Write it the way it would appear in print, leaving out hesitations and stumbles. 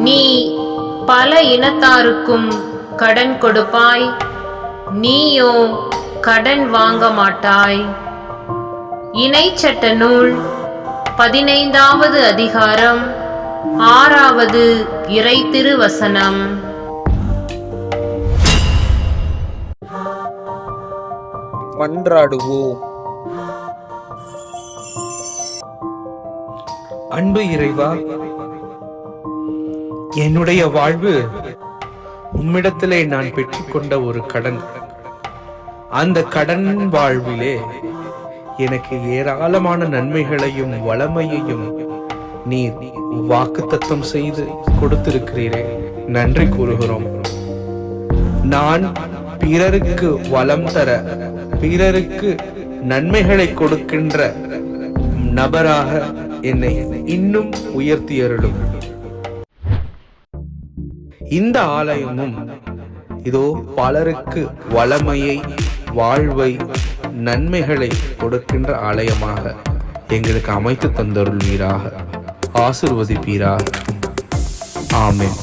நீ பல இனத்தாருக்கும் கடன் கொடுப்பாய், நீயோ கடன் வாங்க மாட்டாய். இணைச்சட்ட நூல் 15வது அதிகாரம் 6வது இறைத்திருவசனம். மன்றாடுவோம். அன்பு இறைவா, என்னுடைய வாழ்வு உம்மிடத்திலே நான் பெற்றுக்கொண்ட ஒரு கடன். அந்த கடன் வாழ்விலே எனக்கு ஏராளமான நன்மைகளையும் வளமையையும் நீர் வாக்குத்தத்தம் செய்து கொடுத்திருக்கிறீரே, நன்றி கூறுகிறோம். நான் பிறருக்கு வளம் தர, பிறருக்கு நன்மைகளை கொடுக்கின்ற நபராக என்னை இன்னும் உயர்த்தியருளும். இந்த ஆலயமும் இதோ பலருக்கு வளமையை, வாழ்வை, நன்மைகளை கொடுக்கின்ற ஆலயமாக எங்களுக்கு அமைத்து தந்தருள்வீராக, ஆசீர்வதிப்பீராக. ஆமென்.